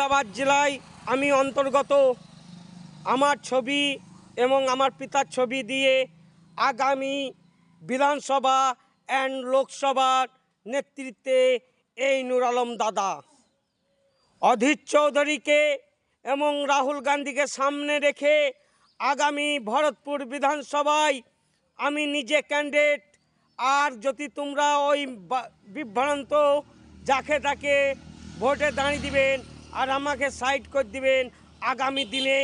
মুর্শিদাবাদ জেলায় আমি অন্তর্গত। আমার ছবি এবং আমার পিতার ছবি দিয়ে আগামী বিধানসভা অ্যান্ড লোকসভার নেতৃত্বে এই নূর আলম দাদা অধীর চৌধুরীকে এবং রাহুল গান্ধীকে সামনে রেখে আগামী ভরতপুর বিধানসভায় আমি নিজে ক্যান্ডিডেট। আর যদি তোমরা ওই বিভ্রান্ত যাকে তাকে ভোটে দাঁড়িয়ে দিবেন আর আমাকে সাইড করে দিবেন, আগামী দিনে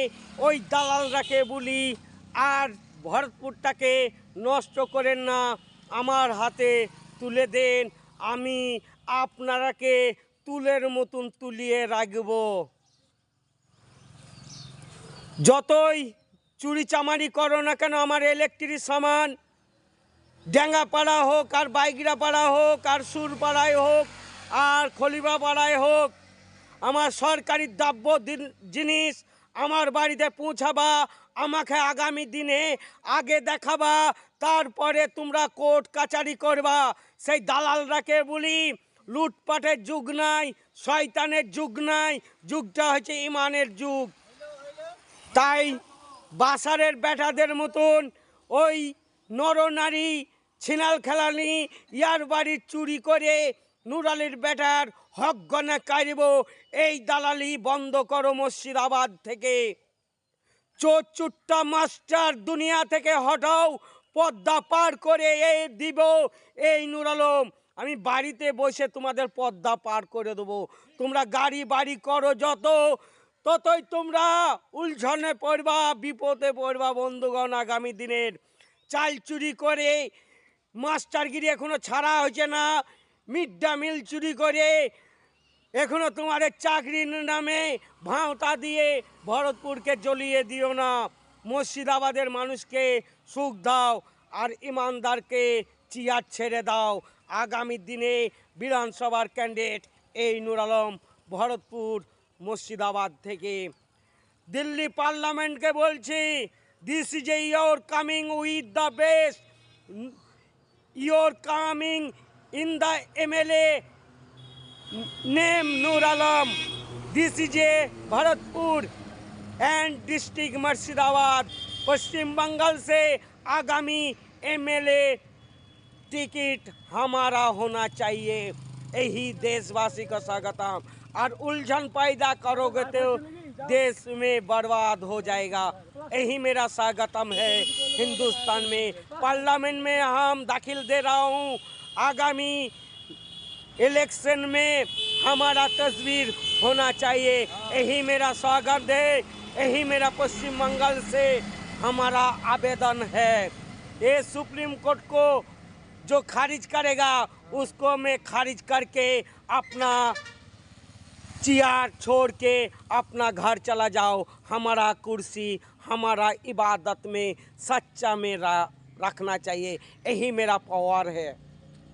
ওই দালালরাকে বলি আর ভরতপুরটাকে নষ্ট করেন না, আমার হাতে তুলে দেন, আমি আপনারাকে তুলের মতন তুলিয়ে রাখব। যতই চুরি চামারি করো না কেন, আমার ইলেকট্রিক সামান ড্যাঙ্গাপাড়া হোক আর বাইগড়াপাড়া হোক আর সুরপাড়ায় হোক আর খলিবাপাড়ায় হোক, আমার সরকারি দ্রব্য জিনিস আমার বাড়িতে পৌঁছাবা, আমাকে আগামী দিনে আগে দেখাবা, তারপরে তোমরা কোর্ট কাচারি করবা। সেই দালালরাকে বলি লুটপাটের যুগ নাই, শয়তানের যুগ নাই, যুগটা হচ্ছে ইমানের যুগ। তাই বাসারের বেটাদের মতন ওই নরনারী ছিনাল খেলানি ইয়ার বাড়ির চুরি করে নুরালির বেটার হক গণা কারিব, এই দালালি বন্ধ করো মুর্শিদাবাদ থেকে। চোর চুট্টা মাস্টার দুনিয়া থেকে হটাও, পর্দা পার করে দিব এই নূর আলম। আমি বাড়িতে বসে তোমাদের পর্দা পার করে দেবো। তোমরা গাড়ি বাড়ি করো যত, ততই তোমরা উলঝনে পড়বা, বিপদে পড়বা বন্ধুগণ। আগামী দিনের চাল চুরি করে মাস্টারগিরি এখনো ছাড়া হয়েছে না, মিড ডে মিল চুরি করে এখনো তোমাদের চাকরির নামে ভাঁওতা দিয়ে ভরতপুরকে জ্বলিয়ে দিও না। মুর্শিদাবাদের মানুষকে সুখ দাও আর ইমানদারকে চেয়ার ছেড়ে দাও। আগামী দিনে বিধানসভার ক্যান্ডিডেট এই নূর আলম, ভরতপুর মুর্শিদাবাদ থেকে। দিল্লি পার্লামেন্টকে বলছি, this is a your coming with the best, your coming in the MLA name Noor Alam. This is a Bharatpur and district Murshidabad, Paschim Bangal से आगामी MLA टिकट हमारा होना चाहिए। यही देशवासी का स्वागतम। और उलझन पैदा करोगे तो देश में बर्बाद हो जाएगा। यही मेरा स्वागतम है हिंदुस्तान में। पार्लियामेंट में हम दाखिल दे रहा हूँ। आगामी इलेक्शन में हमारा तस्वीर होना चाहिए। यही मेरा स्वागत है, यही मेरा पश्चिम बंगाल से हमारा आवेदन है। ये सुप्रीम कोर्ट को जो खारिज करेगा उसको मैं खारिज करके अपना चेयर छोड़ के अपना घर चला जाओ। हमारा कुर्सी हमारा इबादत में सच्चा में रखना चाहिए, यही मेरा पावर है।